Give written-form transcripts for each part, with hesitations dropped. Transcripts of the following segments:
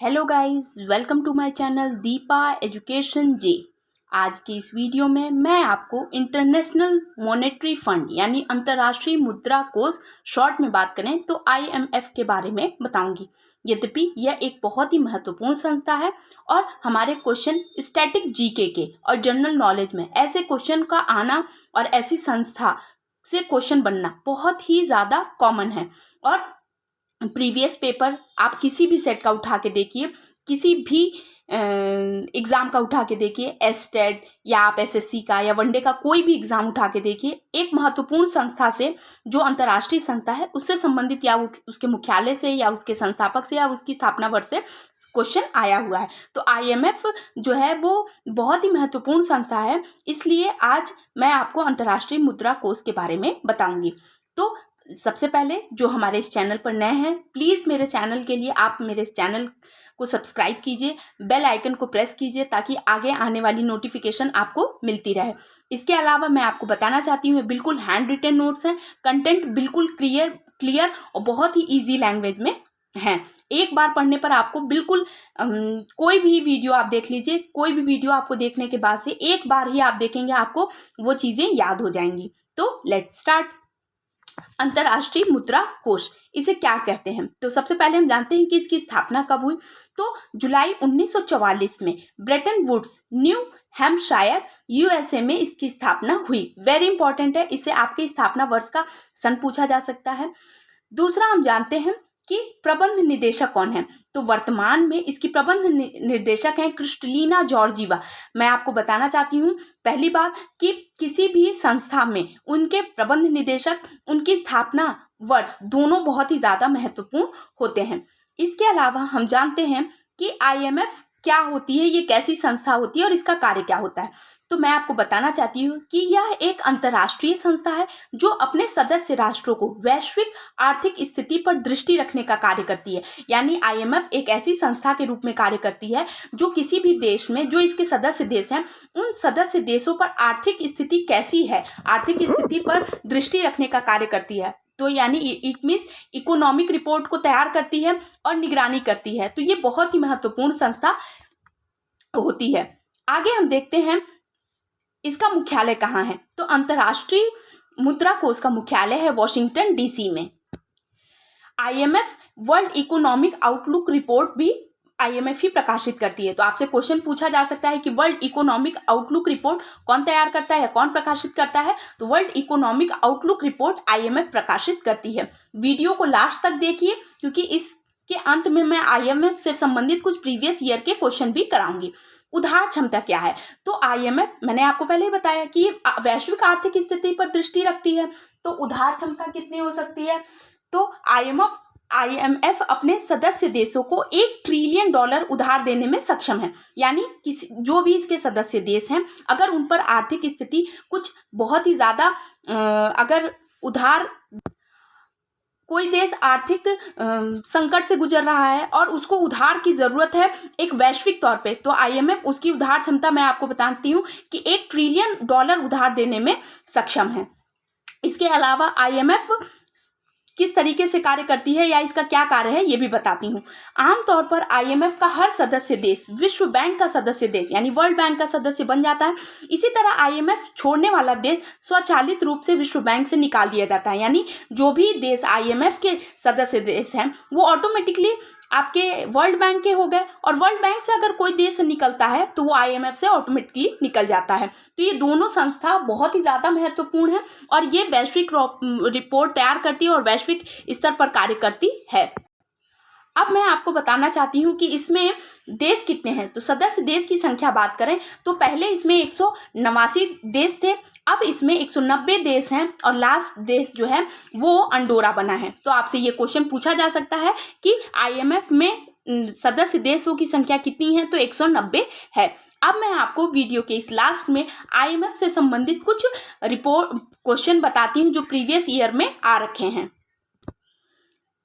Hello guys, welcome to my channel Deepa education जे। आज की इस वीडियो में मैं आपको इंटरनेशनल मॉनेटरी फंड यानी अंतर्राष्ट्रीय मुद्रा कोष शॉर्ट में बात करें तो आईएमएफ के बारे में बताऊंगी। यद्यपि यह एक बहुत ही महत्वपूर्ण संस्था है और हमारे क्वेश्चन स्टैटिक जीके के और जनरल नॉलेज में ऐसे क्वेश्चन का आना और ऐसी संस्था से क्वेश्चन बनना बहुत ही ज़्यादा कॉमन है। और प्रीवियस पेपर आप किसी भी सेट का उठा के देखिए, किसी भी एग्ज़ाम का उठा के देखिए, एसटेट या आप एसएससी का या वनडे का कोई भी एग्ज़ाम उठा के देखिए, एक महत्वपूर्ण संस्था से जो अंतर्राष्ट्रीय संस्था है उससे संबंधित या उसके मुख्यालय से या उसके संस्थापक से या उसकी स्थापना वर्ष से क्वेश्चन आया हुआ है। तो आईएमएफ जो है वो बहुत ही महत्वपूर्ण संस्था है, इसलिए आज मैं आपको अंतर्राष्ट्रीय मुद्रा कोष के बारे में बताऊंगी। तो सबसे पहले जो हमारे इस चैनल पर नए हैं, प्लीज़ मेरे चैनल के लिए आप मेरे इस चैनल को सब्सक्राइब कीजिए, बेल आइकन को प्रेस कीजिए ताकि आगे आने वाली नोटिफिकेशन आपको मिलती रहे। इसके अलावा मैं आपको बताना चाहती हूँ, बिल्कुल हैंड रिटन नोट्स हैं, कंटेंट बिल्कुल क्लियर और बहुत ही ईजी लैंग्वेज में हैं। एक बार पढ़ने पर आपको बिल्कुल कोई भी वीडियो आप देख लीजिए, कोई भी वीडियो आपको देखने के बाद से एक बार ही आप देखेंगे, आपको वो चीज़ें याद हो जाएंगी। तो लेट्स स्टार्ट। अंतर्राष्ट्रीय मुद्रा कोष इसे क्या कहते हैं? तो सबसे पहले हम जानते हैं कि इसकी स्थापना कब हुई। तो जुलाई 1944 में Bretton Woods, New Hampshire, USA में इसकी स्थापना हुई। वेरी इंपॉर्टेंट है, इससे आपके स्थापना वर्ष का सन पूछा जा सकता है। दूसरा हम जानते हैं कि प्रबंध निदेशक कौन है। तो वर्तमान में इसकी प्रबंध निर्देशक हैं क्रिस्टलिना जॉर्जीवा। मैं आपको बताना चाहती हूँ पहली बात कि किसी भी संस्था में उनके प्रबंध निदेशक, उनकी स्थापना वर्ष दोनों बहुत ही ज़्यादा महत्वपूर्ण होते हैं। इसके अलावा हम जानते हैं कि आईएमएफ क्या होती है, ये कैसी संस्था होती है और इसका कार्य क्या होता है। तो मैं आपको बताना चाहती हूँ कि यह एक अंतर्राष्ट्रीय संस्था है जो अपने सदस्य राष्ट्रों को वैश्विक आर्थिक स्थिति पर दृष्टि रखने का कार्य करती है। यानी आईएमएफ एक ऐसी संस्था के रूप में कार्य करती है जो किसी भी देश में, जो इसके सदस्य देश हैं, उन सदस्य देशों पर आर्थिक स्थिति कैसी है, आर्थिक स्थिति पर दृष्टि रखने का कार्य करती है। तो यानी इट मीन्स इकोनॉमिक रिपोर्ट को तैयार करती है और निगरानी करती है। तो ये बहुत ही महत्वपूर्ण संस्था होती है। आगे हम देखते हैं इसका मुख्यालय कहाँ है। तो अंतर्राष्ट्रीय मुद्रा कोष का मुख्यालय है वॉशिंगटन डीसी में। IMF world economic outlook report भी आईएमएफ ही प्रकाशित करती है। तो आपसे क्वेश्चन पूछा जा सकता है कि वर्ल्ड इकोनॉमिक आउटलुक रिपोर्ट कौन तैयार करता है, कौन प्रकाशित करता है? तो world economic outlook report IMF प्रकाशित करती है। वीडियो को लास्ट तक देखिए क्योंकि इसके अंत में मैं आईएमएफ से संबंधित कुछ प्रीवियस ईयर के क्वेश्चन भी कराऊंगी। उधार क्षमता क्या है? तो आईएमएफ, मैंने आपको पहले ही बताया कि वैश्विक आर्थिक स्थिति पर दृष्टि रखती है। तो उधार क्षमता कितनी हो सकती है? तो आईएमएफ अपने सदस्य देशों को $1 ट्रिलियन उधार देने में सक्षम है। यानी किसी जो भी इसके सदस्य देश हैं, अगर उन पर आर्थिक स्थिति कुछ बहुत ही ज़्यादा अगर उधार, कोई देश आर्थिक संकट से गुजर रहा है और उसको उधार की ज़रूरत है एक वैश्विक तौर पे, तो आईएमएफ उसकी उधार क्षमता मैं आपको बताती हूँ कि $1 ट्रिलियन उधार देने में सक्षम है। इसके अलावा आईएमएफ किस तरीके से कार्य करती है या इसका क्या कार्य है ये भी बताती हूँ। आमतौर पर आईएमएफ का हर सदस्य देश विश्व बैंक का सदस्य देश यानी वर्ल्ड बैंक का सदस्य बन जाता है। इसी तरह आईएमएफ छोड़ने वाला देश स्वचालित रूप से विश्व बैंक से निकाल दिया जाता है। यानी जो भी देश आईएमएफ के सदस्य देश हैं वो ऑटोमेटिकली आपके वर्ल्ड बैंक के हो गए, और वर्ल्ड बैंक से अगर कोई देश निकलता है तो वो आईएमएफ से ऑटोमेटिकली निकल जाता है। तो ये दोनों संस्था बहुत ही ज़्यादा महत्वपूर्ण है और ये वैश्विक रिपोर्ट तैयार करती है और वैश्विक स्तर पर कार्य करती है। अब मैं आपको बताना चाहती हूँ कि इसमें देश कितने हैं। तो सदस्य देश की संख्या बात करें तो पहले इसमें 189 देश थे, अब इसमें 190 देश हैं और लास्ट देश जो है वो अंडोरा बना है। तो आपसे ये क्वेश्चन पूछा जा सकता है कि आईएमएफ में सदस्य देशों की संख्या कितनी है? तो 190 है। अब मैं आपको वीडियो के इस लास्ट में आईएमएफ से संबंधित कुछ क्वेश्चन बताती हूँ जो प्रीवियस ईयर में आ रखे हैं।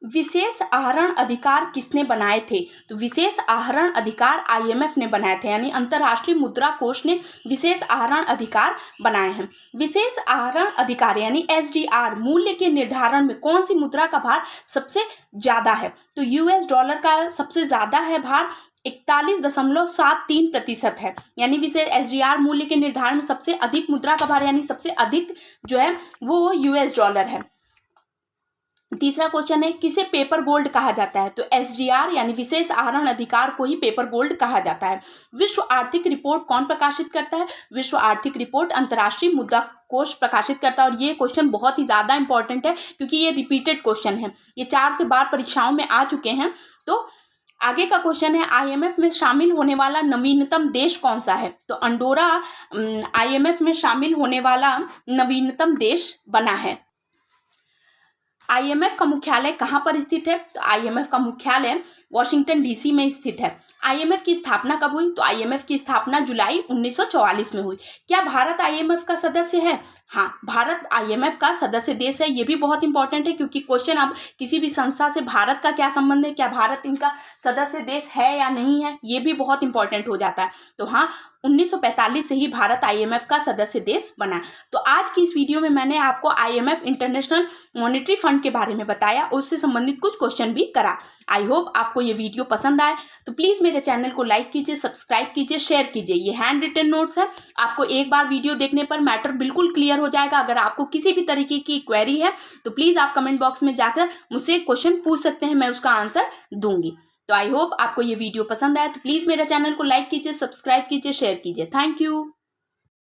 विशेष आहरण अधिकार किसने बनाए थे? तो विशेष आहरण अधिकार IMF ने बनाए थे, यानी अंतर्राष्ट्रीय मुद्रा कोष ने विशेष आहरण अधिकार बनाए हैं। विशेष आहरण अधिकार यानी SDR मूल्य के निर्धारण में कौन सी मुद्रा का भार सबसे ज़्यादा है? तो US डॉलर का सबसे ज़्यादा है भार, 41.73% है। यानी विशेष SDR मूल्य के निर्धारण में सबसे अधिक मुद्रा का भार यानी सबसे अधिक जो है वो US डॉलर है। तीसरा क्वेश्चन है, किसे पेपर गोल्ड कहा जाता है? तो SDR यानी विशेष आहरण अधिकार को ही पेपर गोल्ड कहा जाता है। विश्व आर्थिक रिपोर्ट कौन प्रकाशित करता है? विश्व आर्थिक रिपोर्ट अंतर्राष्ट्रीय मुद्रा कोष प्रकाशित करता है। और ये क्वेश्चन बहुत ही ज़्यादा इंपॉर्टेंट है क्योंकि ये रिपीटेड क्वेश्चन है, ये 4 से 12 परीक्षाओं में आ चुके हैं। तो आगे का क्वेश्चन है, IMF में शामिल होने वाला नवीनतम देश कौन सा है? तो अंडोरा IMF में शामिल होने वाला नवीनतम देश बना है। IMF का मुख्यालय कहाँ पर स्थित है? तो IMF का मुख्यालय वॉशिंगटन DC में स्थित है। IMF की स्थापना कब हुई? तो IMF की स्थापना जुलाई 1944 में हुई। क्या भारत IMF का सदस्य है? हाँ, भारत IMF का सदस्य देश है। ये भी बहुत इंपॉर्टेंट है क्योंकि क्वेश्चन अब किसी भी संस्था से भारत का क्या संबंध है, क्या भारत इनका सदस्य देश है या नहीं है, ये भी बहुत इंपॉर्टेंट हो जाता है। तो हाँ, 1945 से ही भारत IMF का सदस्य देश बना। तो आज की इस वीडियो में मैंने आपको IMF इंटरनेशनल मॉनेटरी फंड के बारे में बताया, उससे संबंधित कुछ क्वेश्चन भी करा। आई होप आपको ये वीडियो पसंद आए, तो प्लीज़ मेरे चैनल को लाइक कीजिए, सब्सक्राइब कीजिए, शेयर कीजिए। ये हैंड रिटन नोट्स है, आपको एक बार वीडियो देखने पर मैटर बिल्कुल क्लियर हो जाएगा। अगर आपको किसी भी तरीके की क्वेरी है तो प्लीज़ आप कमेंट बॉक्स में जाकर मुझसे क्वेश्चन पूछ सकते हैं, मैं उसका आंसर दूंगी। तो आई होप आपको ये वीडियो पसंद आए, तो प्लीज़ मेरे चैनल को लाइक कीजिए, सब्सक्राइब कीजिए, शेयर कीजिए। Thank you.